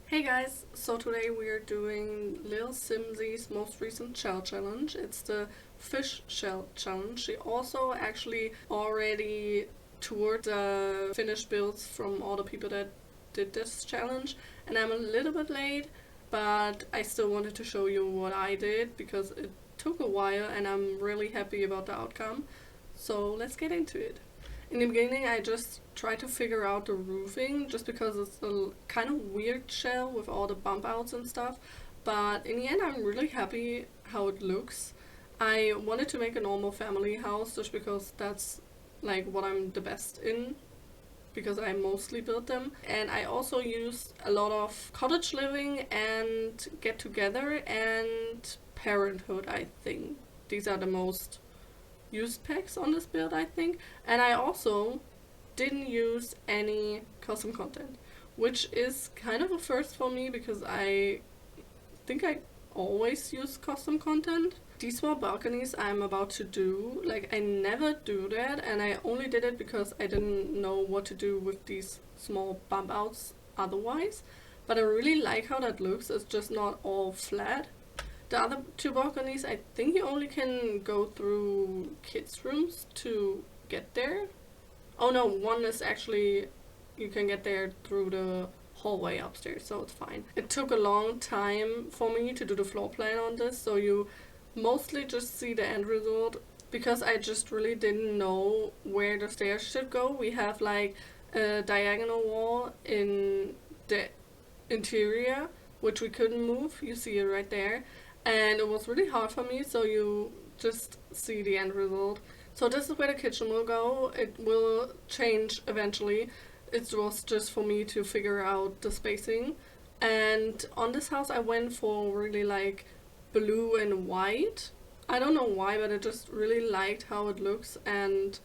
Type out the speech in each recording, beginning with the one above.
Hey guys, so today we are doing Lilsimsie's most recent shell challenge. It's the fish shell challenge. She also actually already toured the finished builds from all the people that did this challenge, and I'm a little bit late, but I still wanted to show you what I did because it took a while and I'm really happy about the outcome. So let's get into it. In the beginning, I just tried to figure out the roofing just because it's a kind of weird shell with all the bump outs and stuff. But in the end, I'm really happy how it looks. I wanted to make a normal family house just because that's like what I'm the best in because I mostly built them. And I also used a lot of cottage living and get together and parenthood, I think. These are the most used packs on this build, I think. And I also didn't use any custom content, which is kind of a first for me because I think I always use custom content. These small balconies I'm about to do, like I never do that, and I only did it because I didn't know what to do with these small bump outs otherwise. But I really like how that looks. It's just not all flat. The other two balconies, I think you only can go through kids' rooms to get there. Oh no, one is actually, you can get there through the hallway upstairs, so it's fine. It took a long time for me to do the floor plan on this, so you mostly just see the end result because I just really didn't know where the stairs should go. We have like a diagonal wall in the interior, which we couldn't move. You see it right there. And it was really hard for me, so you just see the end result. So this is where the kitchen will go. It will change eventually. It was just for me to figure out the spacing. And on this house I went for really like blue and white. I don't know why, but I just really liked how it looks, and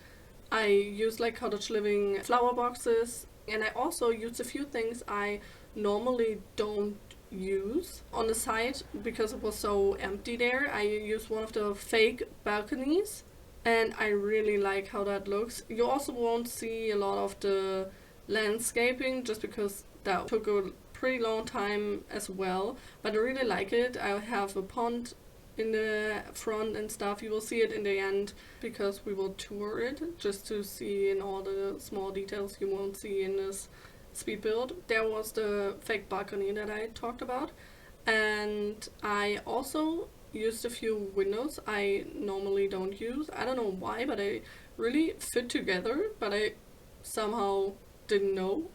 I used like cottage living flower boxes, and I also used a few things I normally don't use on the side because it was so empty there. I used one of the fake balconies and I really like how that looks. You also won't see a lot of the landscaping just because that took a pretty long time as well, but I really like it. I have a pond in the front and stuff. You will see it in the end because we will tour it just to see in all the small details you won't see in this speed build. There was the fake balcony that I talked about, and I also used a few windows I normally don't use. I don't know why, but they really fit together, but I somehow didn't know.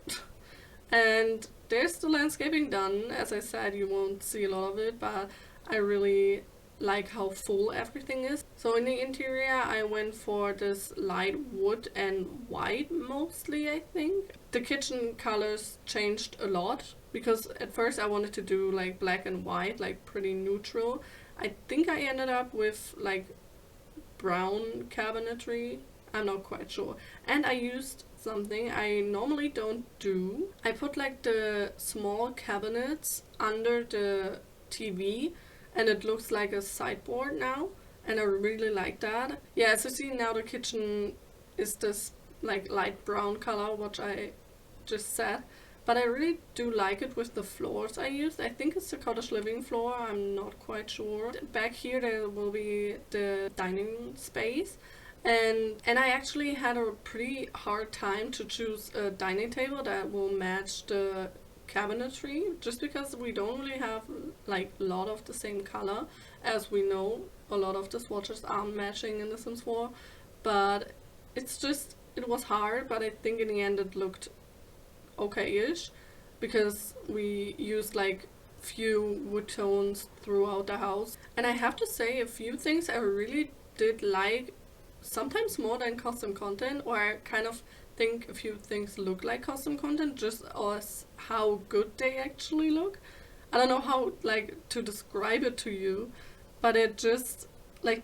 And there's the landscaping done. As I said, you won't see a lot of it, but I really like how full everything is. So in the interior I went for this light wood and white mostly, I think. The kitchen colors changed a lot because at first I wanted to do like black and white, like pretty neutral. I think I ended up with like brown cabinetry. I'm not quite sure. And I used something I normally don't do. I put like the small cabinets under the TV, and it looks like a sideboard now, and I really like that. Yeah, as you see now the kitchen is this like light brown color, which I just said, but I really do like it with the floors I used. I think it's the cottage living floor, I'm not quite sure. Back here there will be the dining space, and I actually had a pretty hard time to choose a dining table that will match the cabinetry, just because we don't really have like a lot of the same color. As we know, a lot of the swatches aren't matching in The Sims 4, but it's just, it was hard, but I think in the end it looked okay-ish because we used like few wood tones throughout the house. And I have to say, a few things I really did like, sometimes more than custom content, or I kind of think a few things look like custom content just as how good they actually look. I don't know how like to describe it to you, but it just like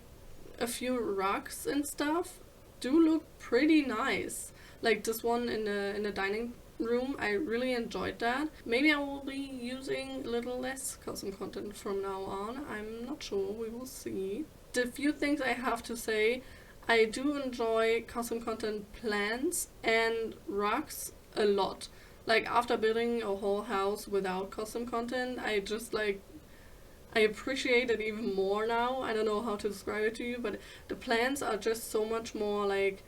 a few rugs and stuff do look pretty nice. Like this one in the dining room, I really enjoyed that. Maybe I will be using a little less custom content from now on. I'm not sure, we will see. The few things I have to say, I do enjoy custom content plants and rugs a lot. Like after building a whole house without custom content, I just like I appreciate it even more now. I don't know how to describe it to you, but the plants are just so much more like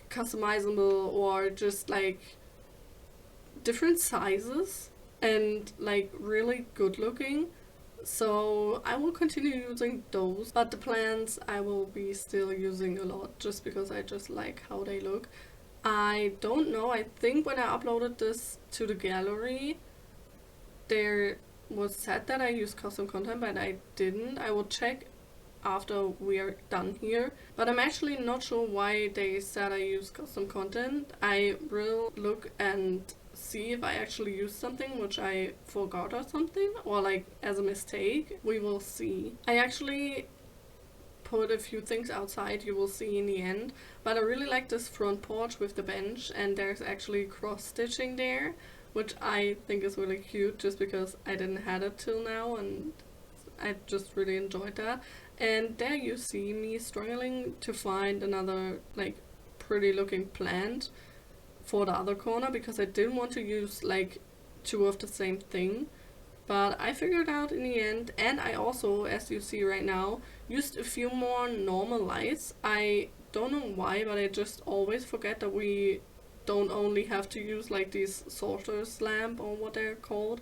customizable or just like different sizes and like really good looking. So I will continue using those, but the plants I will be still using a lot just because I just like how they look. I don't know, I think when I uploaded this to the gallery, there was said that I used custom content, but I didn't. I will check after we are done here. But I'm actually not sure why they said I use custom content. I will look and see if I actually used something which I forgot or something, or like as a mistake. We will see. I actually put a few things outside, you will see in the end, but I really like this front porch with the bench, and there's actually cross stitching there, which I think is really cute just because I didn't have it till now and I just really enjoyed that. And there you see me struggling to find another like pretty looking plant for the other corner because I didn't want to use like two of the same thing. But I figured out in the end, and I also, as you see right now, used a few more normal lights. I don't know why, but I just always forget that we don't only have to use like these sorcerer's lamp or what they're called.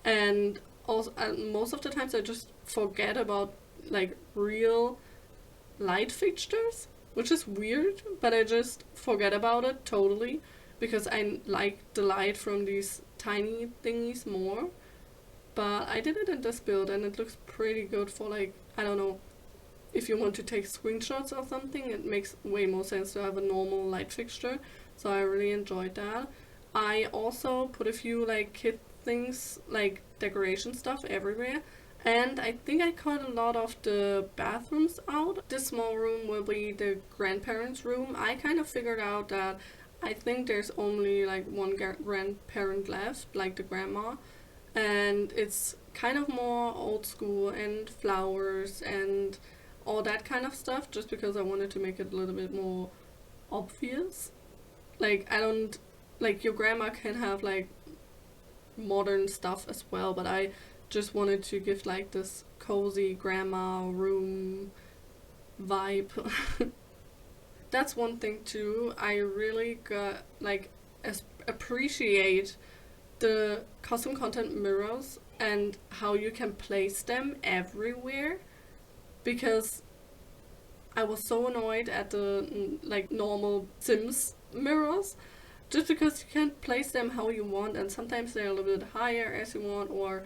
And also, most of the times I just forget about like real light fixtures, which is weird, but I just forget about it totally because I like the light from these tiny thingies more. But I did it in this build and it looks pretty good for like, I don't know, if you want to take screenshots or something, it makes way more sense to have a normal light fixture. So I really enjoyed that. I also put a few like kid things, like decoration stuff everywhere. And I think I cut a lot of the bathrooms out. This small room will be the grandparents' room. I kind of figured out that I think there's only like one grandparent left, like the grandma. And it's kind of more old school and flowers and all that kind of stuff just because I wanted to make it a little bit more obvious. Like I don't like your grandma can have like modern stuff as well, but I just wanted to give like this cozy grandma room vibe. That's one thing too. I really got like appreciate the custom content mirrors and how you can place them everywhere, because I was so annoyed at the like normal Sims mirrors just because you can't place them how you want, and sometimes they're a little bit higher as you want or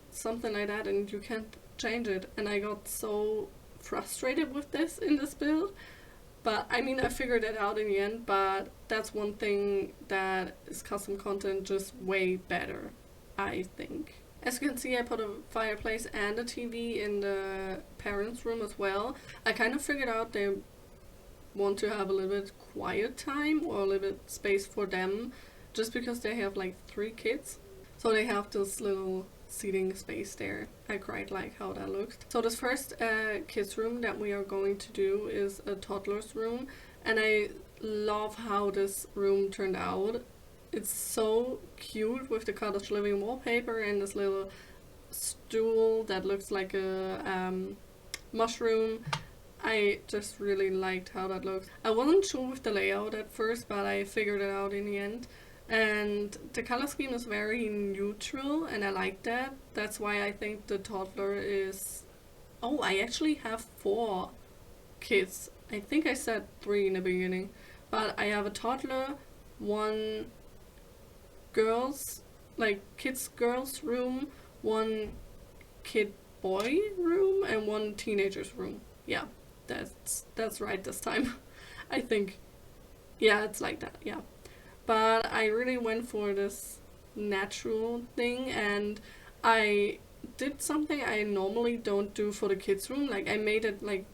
something like that and you can't change it, and I got so frustrated with this in this build. But I mean, I figured it out in the end, but that's one thing that is custom content just way better, I think. As you can see, I put a fireplace and a TV in the parents' room as well. I kind of figured out they want to have a little bit quiet time or a little bit space for them, just because they have like 3 kids. So they have this little seating space there. I quite like how that looks. So this first kids room that we are going to do is a toddler's room, and I love how this room turned out. It's so cute with the cottage living wallpaper and this little stool that looks like a mushroom. I just really liked how that looks. I wasn't sure with the layout at first, but I figured it out in the end. And the color scheme is very neutral and I like that. That's why I think the toddler is... Oh, I actually have 4 kids. I think I said 3 in the beginning. But I have a toddler, 1 girls, like kids girls room, 1 kid boy room, and 1 teenager's room. Yeah, that's right this time. I think. Yeah, it's like that, yeah. But I really went for this natural thing, and I did something I normally don't do for the kids room. Like I made it like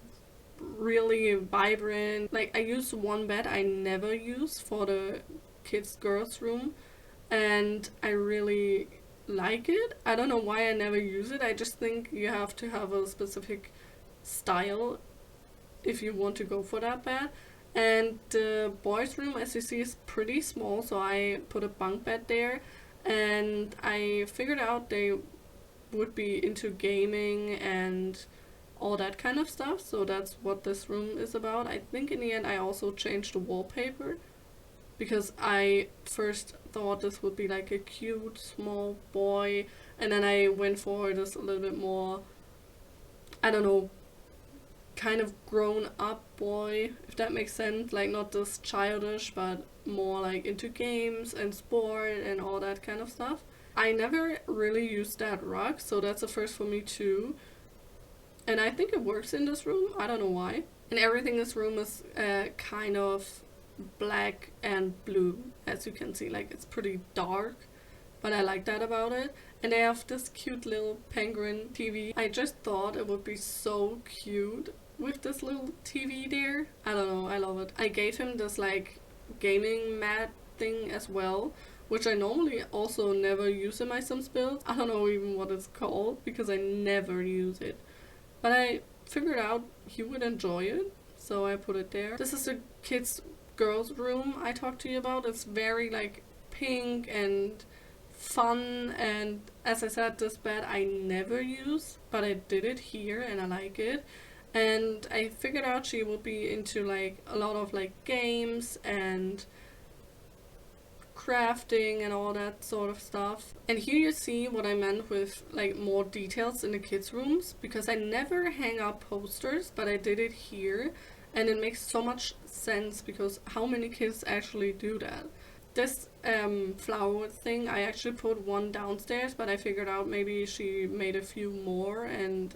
really vibrant. Like I used one bed I never use for the kids girls room, and I really like it. I don't know why I never use it. I just think you have to have a specific style if you want to go for that bed. And the boys' room, as you see, is pretty small, so I put a bunk bed there. And I figured out they would be into gaming and all that kind of stuff, so that's what this room is about. I think in the end I also changed the wallpaper because I first thought this would be like a cute small boy, and then I went for this a little bit more, I don't know, kind of grown up boy, if that makes sense. Like not this childish, but more like into games and sport and all that kind of stuff. I never really used that rug, so that's a first for me too. And I think it works in this room. I don't know why. And everything in this room is kind of black and blue, as you can see. Like it's pretty dark, but I like that about it. And they have this cute little penguin TV. I just thought it would be so cute with this little TV there. I don't know, I love it. I gave him this like gaming mat thing as well, which I normally also never use in my Sims builds. I don't know even what it's called because I never use it. But I figured out he would enjoy it, so I put it there. This is the kids' girls' room I talked to you about. It's very like pink and fun, and as I said, this bed I never use, but I did it here and I like it. And I figured out she would be into like a lot of like games and crafting and all that sort of stuff. And here you see what I meant with like more details in the kids' rooms, because I never hang up posters, but I did it here, and it makes so much sense because how many kids actually do that? This flower thing, I actually put one downstairs, but I figured out maybe she made a few more and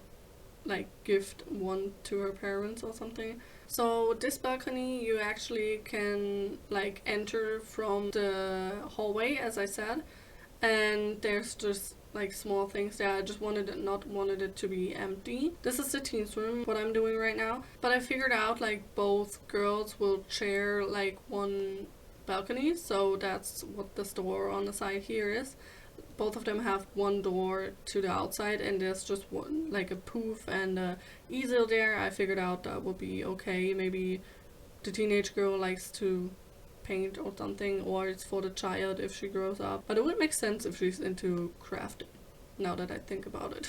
like gift one to her parents or something. So this balcony you actually can like enter from the hallway, as I said, and there's just like small things there. I just not wanted it to be empty. This is the teens room, what I'm doing right now, but I figured out like both girls will share like one balcony, so that's what this door on the side here is. Both of them have one door to the outside, and there's just one, like a poof and a easel there. I figured out that would be okay. Maybe the teenage girl likes to paint or something, or it's for the child if she grows up. But it would make sense if she's into crafting, now that I think about it.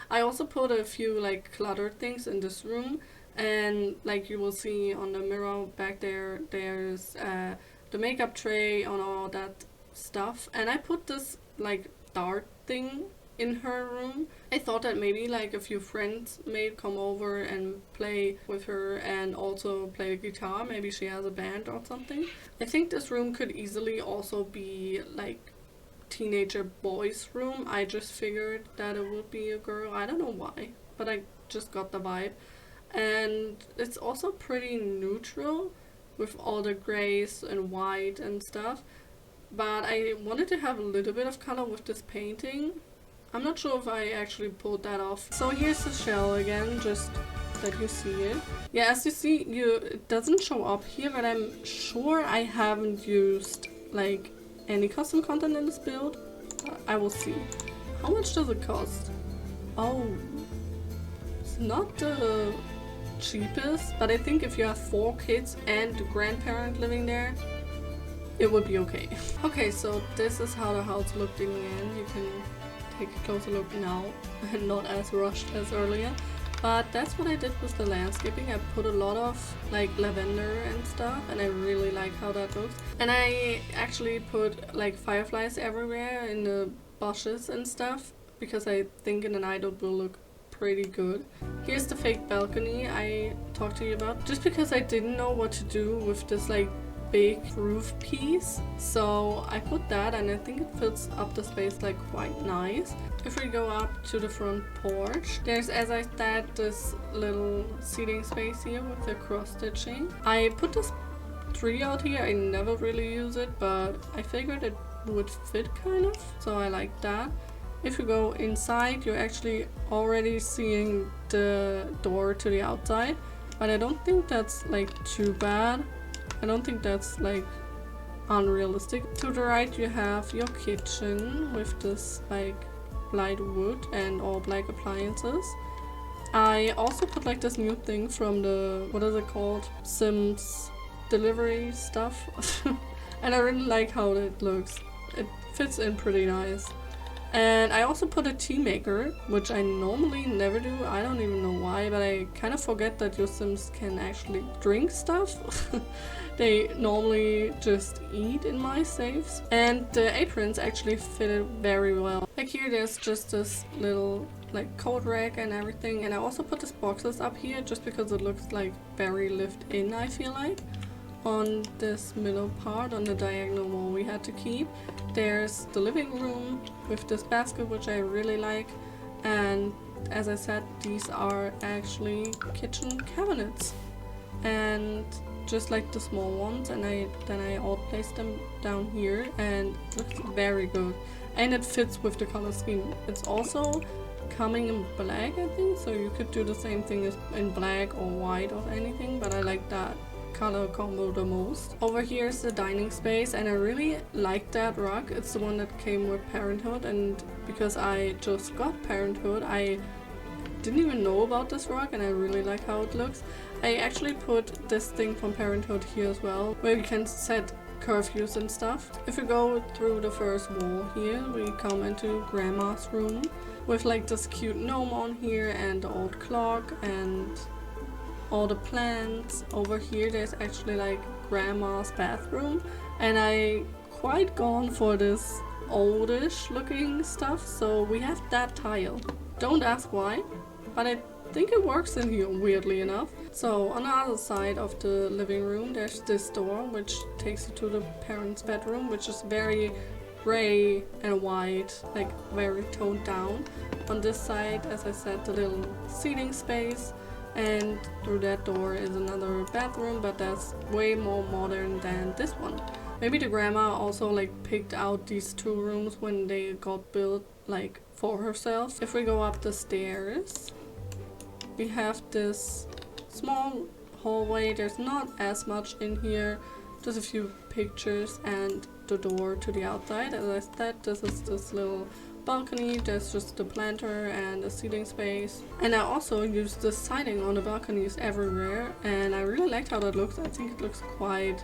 I also put a few like cluttered things in this room, and like you will see on the mirror back there, there's the makeup tray and all that stuff. And I put this like dart thing in her room. I thought that maybe like a few friends may come over and play with her and also play the guitar. Maybe she has a band or something. I think this room could easily also be like teenager boys room. I just figured that it would be a girl. I don't know why, but I just got the vibe. And it's also pretty neutral with all the grays and white and stuff. But I wanted to have a little bit of color with this painting. I'm not sure if I actually pulled that off. So here's the shell again, just that you see it. Yeah, as you see, it doesn't show up here, but I'm sure I haven't used like any custom content in this build. I will see. How much does it cost? Oh, it's not the cheapest, but I think if you have 4 kids and a grandparent living there, it would be okay. Okay, so this is how the house looked in the end. You can take a closer look now, and not as rushed as earlier. But that's what I did with the landscaping. I put a lot of like lavender and stuff, and I really like how that looks. And I actually put like fireflies everywhere in the bushes and stuff, because I think in the night it will look pretty good. Here's the fake balcony I talked to you about, just because I didn't know what to do with this like big roof piece, so I put that, and I think it fills up the space like quite nice. If we go up to the front porch, there's, as I said, this little seating space here with the cross stitching. I put this tree out here. I never really use it, but I figured it would fit kind of, so I like that. If you go inside, you're actually already seeing the door to the outside, but I don't think that's like too bad. I don't think that's like unrealistic. To the right you have your kitchen with this like light wood and all black appliances. I also put like this new thing from the, what is it called? Sims delivery stuff. And I really like how it looks. It fits in pretty nice. And I also put a tea maker, which I normally never do. I don't even know why, but I kind of forget that your Sims can actually drink stuff. They normally just eat in my saves. And the aprons actually fitted very well. Like here there's just this little like coat rack and everything. And I also put these boxes up here just because it looks like very lived in, I feel like. On this middle part, on the diagonal wall we had to keep. There's the living room with this basket, which I really like. And as I said, these are actually kitchen cabinets. And just like the small ones, and then I all placed them down here, and it looks very good. And it fits with the color scheme. It's also coming in black, I think, so you could do the same thing as in black or white or anything, but I like that color combo the most. Over here is the dining space, and I really like that rug. It's the one that came with Parenthood, and because I just got Parenthood, I didn't even know about this rug, and I really like how it looks. I actually put this thing from Parenthood here as well, where you can set curfews and stuff. If we go through the first wall here, we come into Grandma's room with like this cute gnome on here and the old clock and all the plants. Over here there's actually like Grandma's bathroom, and I quite gone for this oldish looking stuff, so we have that tile. Don't ask why, but I think it works in here, weirdly enough. So on the other side of the living room there's this door which takes you to the parents' bedroom, which is very gray and white, like very toned down. On this side, as I said, the little seating space, and through that door is another bathroom, but that's way more modern than this one. Maybe the grandma also like picked out these two rooms when they got built like for herself. If we go up the stairs, we have this small hallway. There's not as much in here, just a few pictures and the door to the outside. As I said, this is this little balcony. There's just the planter and a seating space, and I also used the siding on the balconies everywhere, and I really liked how that looks. I think it looks quite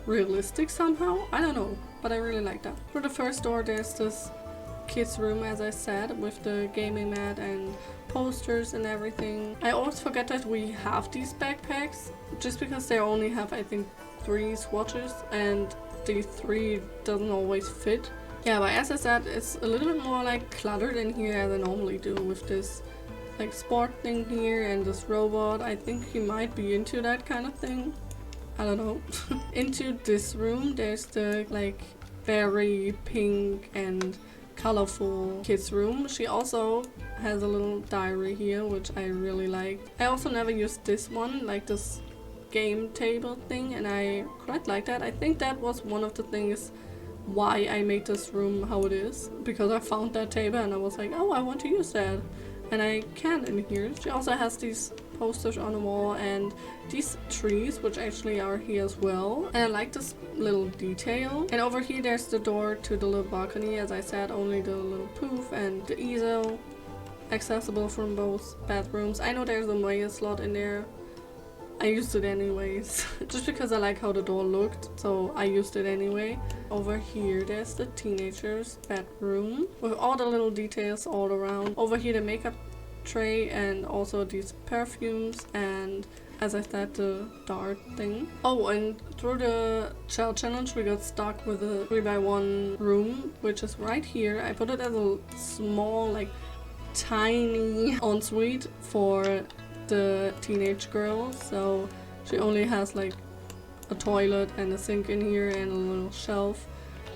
realistic somehow. I don't know, but I really like that. For the first door there's this kids room, as I said, with the gaming mat and posters and everything. I always forget that we have these backpacks just because they only have, I think, 3 swatches, and the 3 doesn't always fit. Yeah, but as I said, it's a little bit more like cluttered in here as I normally do, with this like sport thing here and this robot. I think he might be into that kind of thing. I don't know. Into this room there's the like very pink and colorful kids room. She also has a little diary here, which I really like. I also never used this one, like this game table thing, and I quite like that. I think that was one of the things why I made this room how it is, because I found that table and I was like, oh, I want to use that, and I can in here. She also has these posters on the wall and these trees, which actually are here as well, and I like this little detail. And over here there's the door to the little balcony. As I said, only the little poof and the easel, accessible from both bathrooms. I know there's a mail slot in there. I used it anyways, just because I like how the door looked, so I used it anyway. Over here there's the teenager's bedroom with all the little details all around. Over here the makeup tray and also these perfumes, and as I said, the dart thing. Oh, and through the child challenge we got stuck with a 3x1 room, which is right here. I put it as a small, like tiny ensuite for the teenage girl, so she only has like a toilet and a sink in here and a little shelf,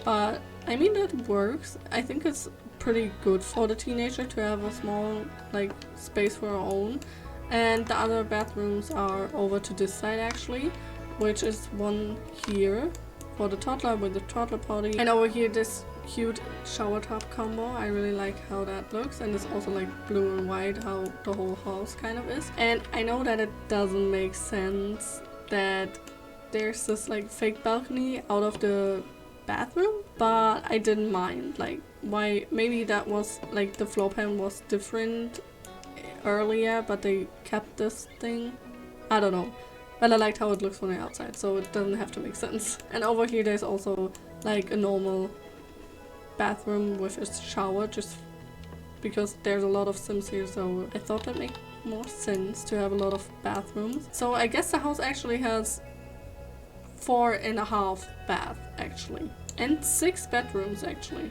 but I mean that works. I think it's pretty good for the teenager to have a small like space for her own. And the other bathrooms are over to this side actually, which is one here for the toddler with the toddler potty, and over here this cute shower tub combo. I really like how that looks, and it's also like blue and white, how the whole house kind of is. And I know that it doesn't make sense that there's this like fake balcony out of the bathroom, but I didn't mind. Like, why? Maybe that was like the floor plan was different earlier, but they kept this thing. I don't know. But I liked how it looks from the outside, so it doesn't have to make sense. And over here there's also like a normal bathroom with a shower, just because there's a lot of Sims here, so I thought that made more sense to have a lot of bathrooms. So I guess the house actually has 4.5 baths actually, and 6 bedrooms actually,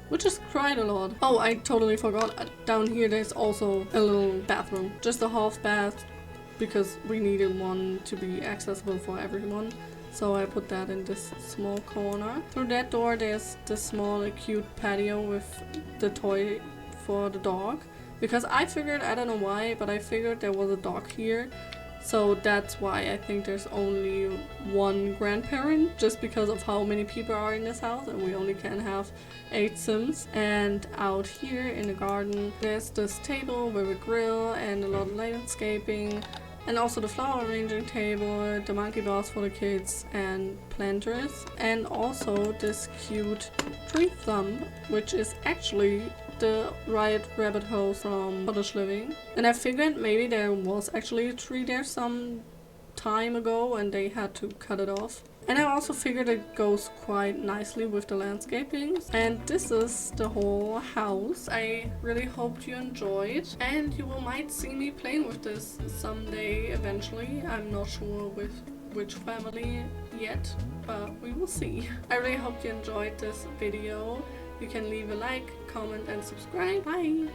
which is quite a lot. Oh, I totally forgot, down here there's also a little bathroom, just a half bath, because we needed one to be accessible for everyone. So I put that in this small corner. Through that door there's this small cute patio with the toy for the dog. Because I figured, I don't know why, but I figured there was a dog here. So that's why I think there's only one grandparent, just because of how many people are in this house and we only can have 8 Sims. And out here in the garden there's this table with a grill and a lot of landscaping. And also the flower arranging table, the monkey bars for the kids, and planters. And also this cute tree thumb, which is actually the Riot Rabbit Hole from Cottage Living. And I figured maybe there was actually a tree there some time ago and they had to cut it off. And I also figured it goes quite nicely with the landscaping. And this is the whole house. I really hope you enjoyed, and you might see me playing with this someday eventually. I'm not sure with which family yet, but we will see. I really hope you enjoyed this video. You can leave a like, comment and subscribe. Bye!